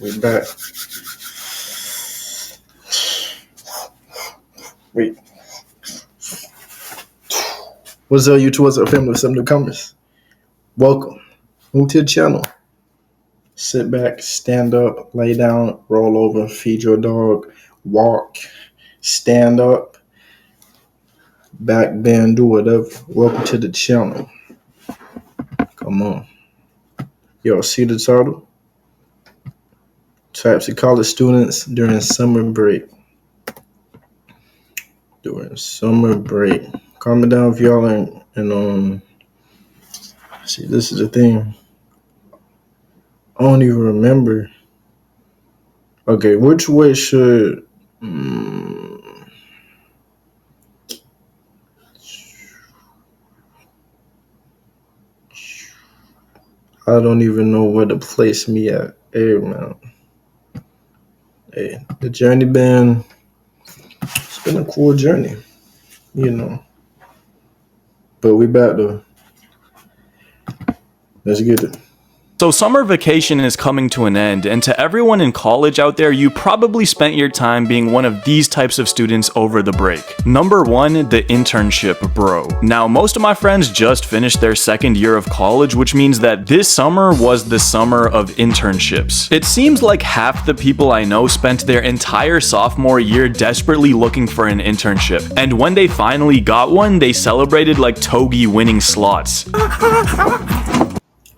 We back. Wait. What's up, YouTube? What's up, family? What's up, newcomers? Welcome. Move to the channel. Sit back, stand up, lay down, roll over, feed your dog, walk, stand up, back bend, do whatever. Welcome to the channel. Come on. Yo, see the title? Types of college students during summer break. Comment down if y'all and see, this is the thing. I don't even remember. Okay, which way should I don't even know where to place me at. Hey man. Hey, the journey it's been a cool journey, you know. But we back though. Let's get it. So summer vacation is coming to an end, and to everyone in college out there, you probably spent your time being one of these types of students over the break. Number one, the internship bro. Now, most of my friends just finished their second year of college, which means that this summer was the summer of internships. It seems like half the people I know spent their entire sophomore year desperately looking for an internship, and when they finally got one, they celebrated like Togi winning slots.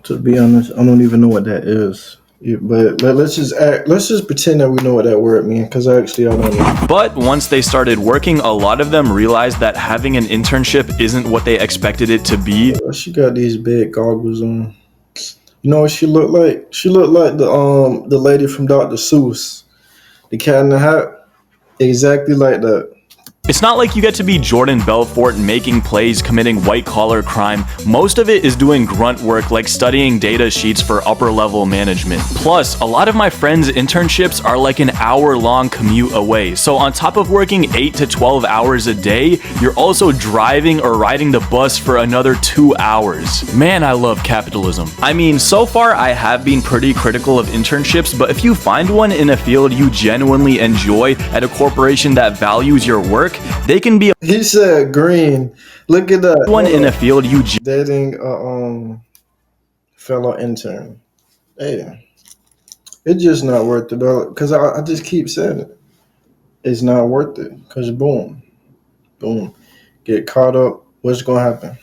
To be honest, I don't even know what that is. But let's just pretend that we know what that word means, because I don't know. But once they started working, a lot of them realized that having an internship isn't what they expected it to be. She got these big goggles on. You know what she looked like? She looked like the lady from Dr. Seuss, the Cat in the Hat, exactly like that. It's not like you get to be Jordan Belfort making plays, committing white-collar crime. Most of it is doing grunt work like studying data sheets for upper-level management. Plus, a lot of my friends' internships are like an hour-long commute away. So on top of working 8 to 12 hours a day, you're also driving or riding the bus for another 2 hours. Man, I love capitalism. I mean, so far I have been pretty critical of internships, but if you find one in a field you genuinely enjoy at a corporation that values your work, they can be. He said green. Look at that. One in a field you dating a fellow intern. Hey, it's just not worth it though. Cause I just keep saying it. It's not worth it. Cause boom, get caught up. What's gonna happen?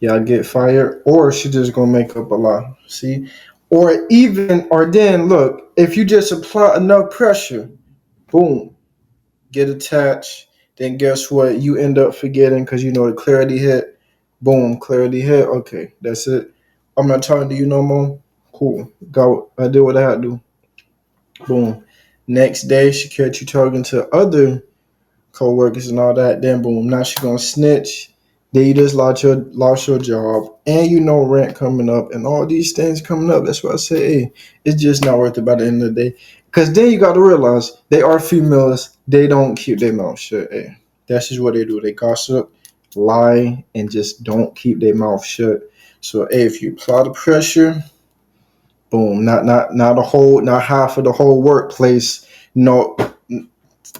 Y'all get fired, or she just gonna make up a lie. See, or then look, if you just apply enough pressure, boom. Get attached, then guess what? You end up forgetting because the clarity hit. Boom, clarity hit. Okay, that's it. I'm not talking to you no more. Cool. I did what I had to do. Boom. Next day, she catch you talking to other co-workers and all that. Then boom, now she gonna snitch. Then you just lost your job, and rent coming up, and all these things coming up. That's why I say, hey, it's just not worth it by the end of the day. Because then you got to realize they are females. They don't keep their mouth shut. Hey, that's just what they do. They gossip, lie, and just don't keep their mouth shut. So, hey, if you apply the pressure, boom, not half of the whole workplace. No.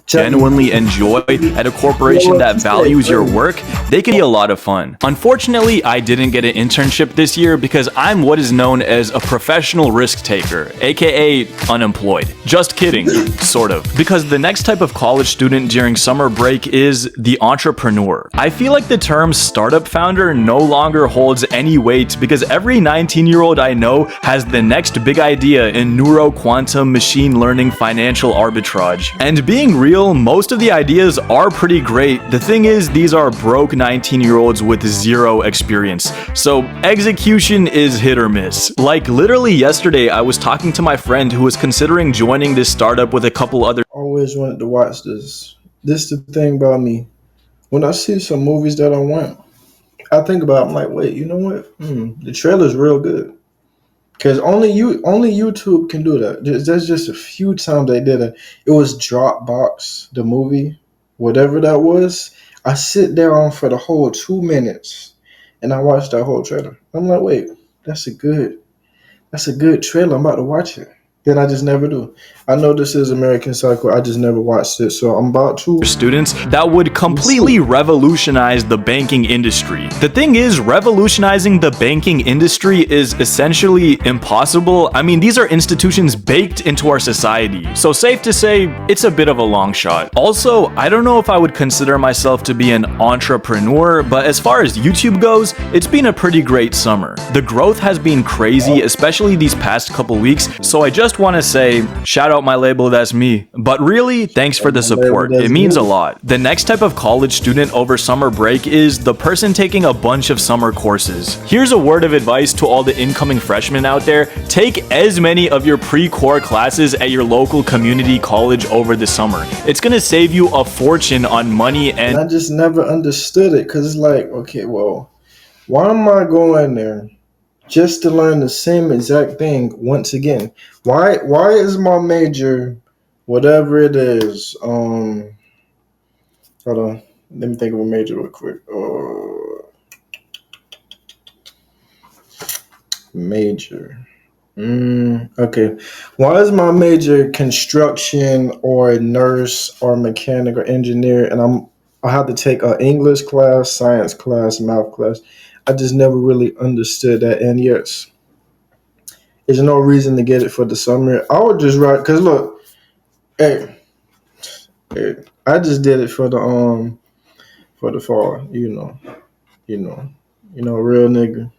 Genuinely enjoy at a corporation that values your work, they can be a lot of fun. Unfortunately, I didn't get an internship this year because I'm what is known as a professional risk taker, aka unemployed. Just kidding, sort of. Because the next type of college student during summer break is the entrepreneur. I feel like the term startup founder no longer holds any weight because every 19-year-old I know has the next big idea in neuro-quantum machine learning financial arbitrage. And being real, most of the ideas are pretty great. The thing is, these are broke 19-year-olds with zero experience. So execution is hit or miss. Like literally yesterday, I was talking to my friend who was considering joining this startup with a couple other. Always wanted to watch this. This is the thing about me. When I see some movies that I want, I think about it, I'm like, wait, you know what? The trailer's real good. Because only YouTube can do that. There's just a few times they did it. It was Dropbox, the movie, whatever that was. I sit there on for the whole 2 minutes, and I watched that whole trailer. I'm like, wait, that's a good trailer. I'm about to watch it. Then I just never do. I know this is American Psycho. I just never watched it, so I'm about to. Students that would completely revolutionize the banking industry. The thing is, revolutionizing the banking industry is essentially impossible. I mean, these are institutions baked into our society, so safe to say, it's a bit of a long shot. Also, I don't know if I would consider myself to be an entrepreneur, but as far as YouTube goes, it's been a pretty great summer. The growth has been crazy, especially these past couple weeks, so I just want to say, shout out my label, that's me. But really, thanks for the support. It means a lot. The next type of college student over summer break is the person taking a bunch of summer courses. Here's a word of advice to all the incoming freshmen out there. Take as many of your pre-core classes at your local community college over the summer. It's gonna save you a fortune on money And I just never understood it because it's like, okay, well, why am I going there just to learn the same exact thing once again? Why is my major, whatever it is, hold on, let me think of a major real quick. Major. Okay. Why is my major construction or nurse or mechanic or engineer, and I have to take an English class, science class, math class? I just never really understood that. And yes, there's no reason to get it for the summer. I would just write because look, hey, hey, I just did it for the fall. Real nigga.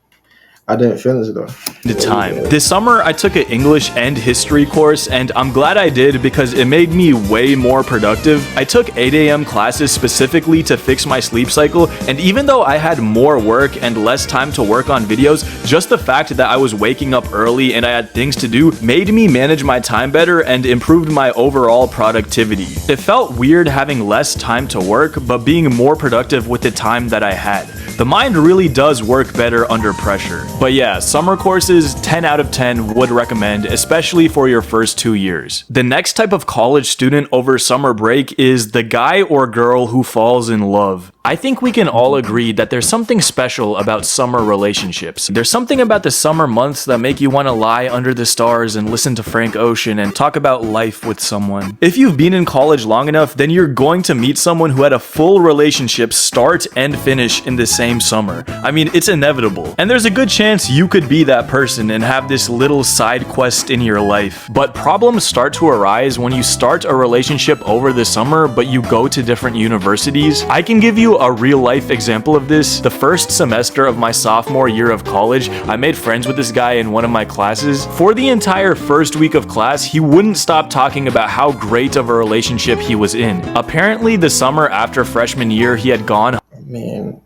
I didn't finish it though. The time. This summer, I took an English and history course, and I'm glad I did because it made me way more productive. I took 8 a.m. classes specifically to fix my sleep cycle, and even though I had more work and less time to work on videos, just the fact that I was waking up early and I had things to do made me manage my time better and improved my overall productivity. It felt weird having less time to work, but being more productive with the time that I had. The mind really does work better under pressure. But yeah, summer courses, 10 out of 10 would recommend, especially for your first 2 years. The next type of college student over summer break is the guy or girl who falls in love. I think we can all agree that there's something special about summer relationships. There's something about the summer months that make you want to lie under the stars and listen to Frank Ocean and talk about life with someone. If you've been in college long enough, then you're going to meet someone who had a full relationship start and finish in the same summer. I mean, it's inevitable. And there's a good chance you could be that person and have this little side quest in your life. But problems start to arise when you start a relationship over the summer, but you go to different universities. I can give you a real life example of this. The first semester of my sophomore year of college, I made friends with this guy in one of my classes. For the entire first week of class, he wouldn't stop talking about how great of a relationship he was in. Apparently, the summer after freshman year, he had gone. Man,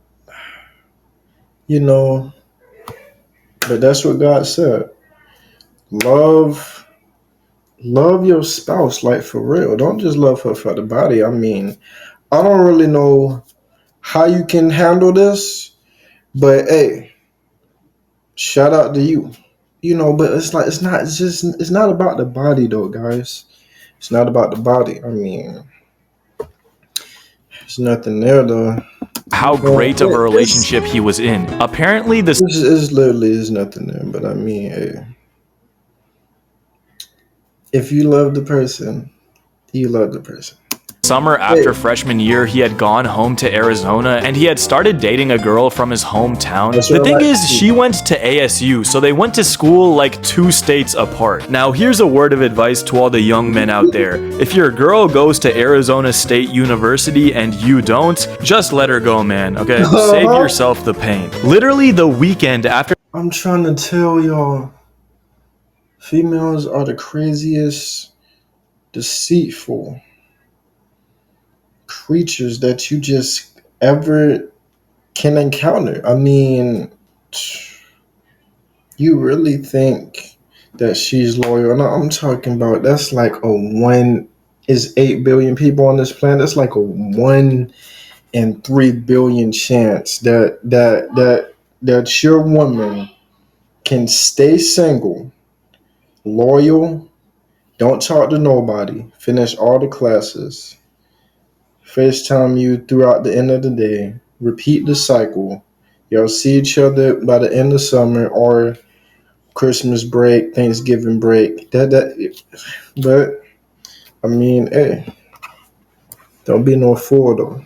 but that's what God said. Love your spouse, like for real. Don't just love her for the body. I mean, I don't really know how you can handle this, but hey, shout out to you. But it's not about the body though, guys. It's not about the body. I mean, there's nothing there though. How great of a relationship he was in. Apparently, This is literally is nothing there, but I mean, hey, if you love the person, you love the person. Summer after freshman year, he had gone home to Arizona and he had started dating a girl from his hometown. The thing is, she went to ASU, so they went to school like 2 states apart. Now, here's a word of advice to all the young men out there. If your girl goes to Arizona State University and you don't, just let her go, man, okay? Save yourself the pain. Literally the weekend after. I'm trying to tell y'all, females are the craziest, deceitful creatures that you just ever can encounter. I mean, you really think that she's loyal? No, I'm talking about that's like a 1 is 8 billion people on this planet. That's like a 1 in 3 billion chance that your woman can stay single, loyal, don't talk to nobody, finish all the classes, FaceTime you throughout the end of the day, repeat the cycle. Y'all see each other by the end of summer or Christmas break, Thanksgiving break. But I mean, hey, don't be no fool though.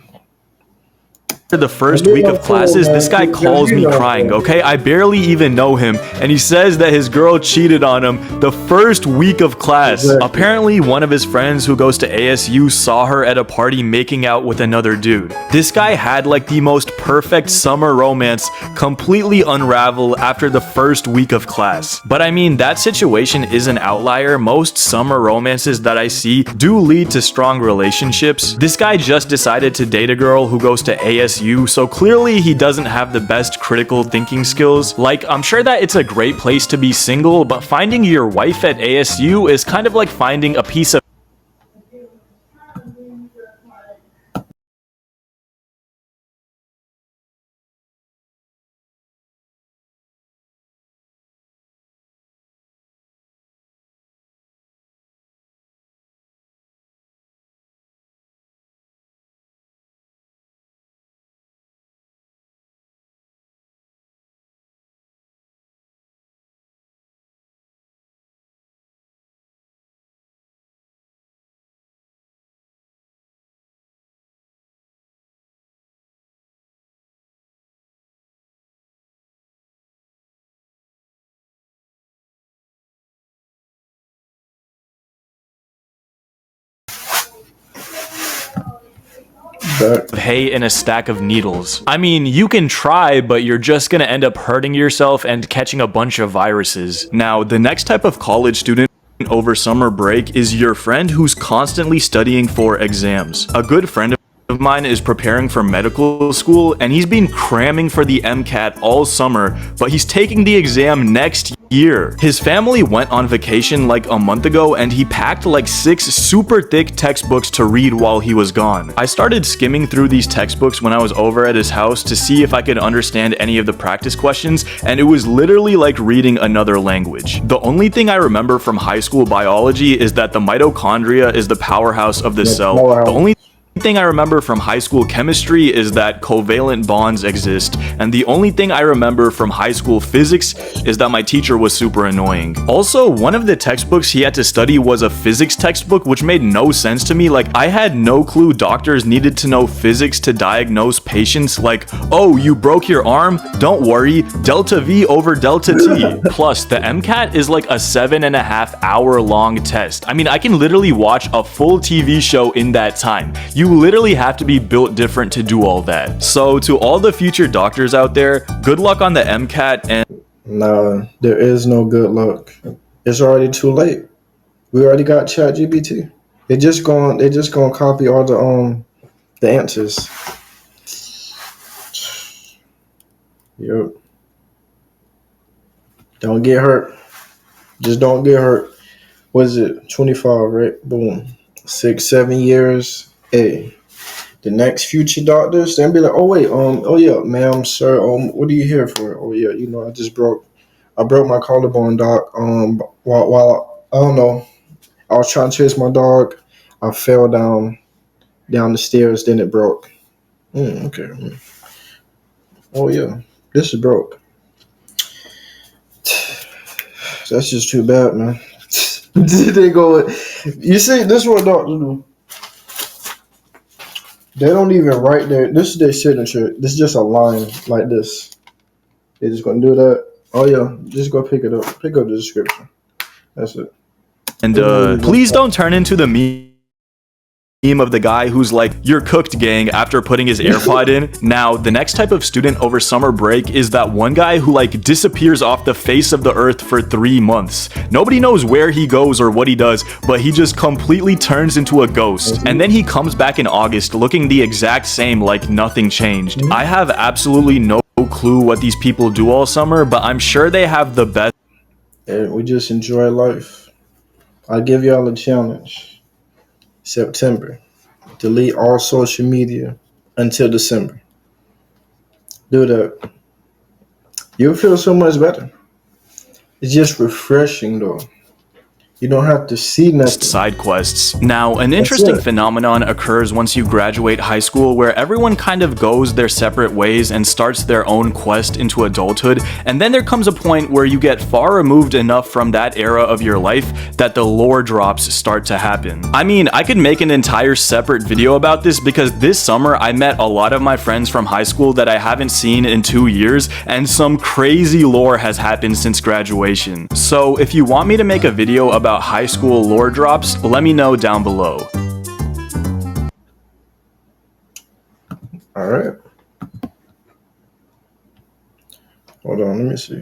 The Don't first be week no of fool, classes, this man. guy Because calls you me know, crying, man. okay? I barely even know him, and he says that his girl cheated on him the first week of class. Exactly. Apparently, one of his friends who goes to ASU saw her at a party making out with another dude. This guy had like the most perfect summer romance completely unravel after the first week of class. But I mean, that situation is an outlier. Most summer romances that I see do lead to strong relationships. This guy just decided to date a girl who goes to ASU, so clearly he doesn't have the best critical thinking skills. Like, I'm sure that it's a great place to be single, but finding your wife at ASU is kind of like finding a piece of But hay in a stack of needles. I mean, you can try, but you're just gonna end up hurting yourself and catching a bunch of viruses. Now, the next type of college student over summer break is your friend who's constantly studying for exams. A good friend of mine is preparing for medical school, and he's been cramming for the MCAT all summer, but he's taking the exam next year. His family went on vacation like a month ago, and he packed like 6 super thick textbooks to read while he was gone. I started skimming through these textbooks when I was over at his house to see if I could understand any of the practice questions, and it was literally like reading another language. The only thing I remember from high school biology is that the mitochondria is the powerhouse of the cell. The only thing I remember from high school chemistry is that covalent bonds exist, and the only thing I remember from high school physics is that my teacher was super annoying. Also, one of the textbooks he had to study was a physics textbook, which made no sense to me. Like, I had no clue doctors needed to know physics to diagnose patients. Like, oh, you broke your arm? Don't worry, delta V over delta T. Plus, the MCAT is like a 7.5-hour long test. I mean, I can literally watch a full TV show in that time. You literally have to be built different to do all that. So to all the future doctors out there, good luck on the MCAT. And no, there is no good luck. It's already too late. We already got ChatGPT. They just gonna copy all the answers. Yep. Don't get hurt. Just don't get hurt. What is it? 25, right? Boom. 6, 7 years. Hey, the next future doctors, they'll be like, oh wait, oh yeah, ma'am, sir, what are you here for? Oh yeah, I broke my collarbone, doc. While I don't know, I was trying to chase my dog, I fell down the stairs, then it broke. Okay. Oh yeah, this is broke. That's just too bad, man. They go. You see, this is what doctors do. They don't even write this is their signature. This is just a line like this. They're just gonna do that. Oh yeah, just go pick it up. Pick up the description. That's it. please don't turn into the meme of the guy who's like, "You're cooked, gang," after putting his AirPod in. Now, the next type of student over summer break is that one guy who like disappears off the face of the earth for 3 months. Nobody knows where he goes or what he does, but he just completely turns into a ghost. And then he comes back in August looking the exact same, like nothing changed. I have absolutely no clue what these people do all summer, but I'm sure they have the best. And we just enjoy life. I give y'all a challenge. September. Delete all social media until December. Do that. You'll feel so much better. It's just refreshing though. You don't have to see nothing. Side quests. Now, an interesting it. phenomenon occurs once you graduate high school where everyone kind of goes their separate ways and starts their own quest into adulthood, and then there comes a point where you get far removed enough from that era of your life that the lore drops start to happen. I mean, I could make an entire separate video about this because this summer I met a lot of my friends from high school that I haven't seen in 2 years, and some crazy lore has happened since graduation. So if you want me to make a video about high school lore drops, let me know down below. All right. Hold on, let me see.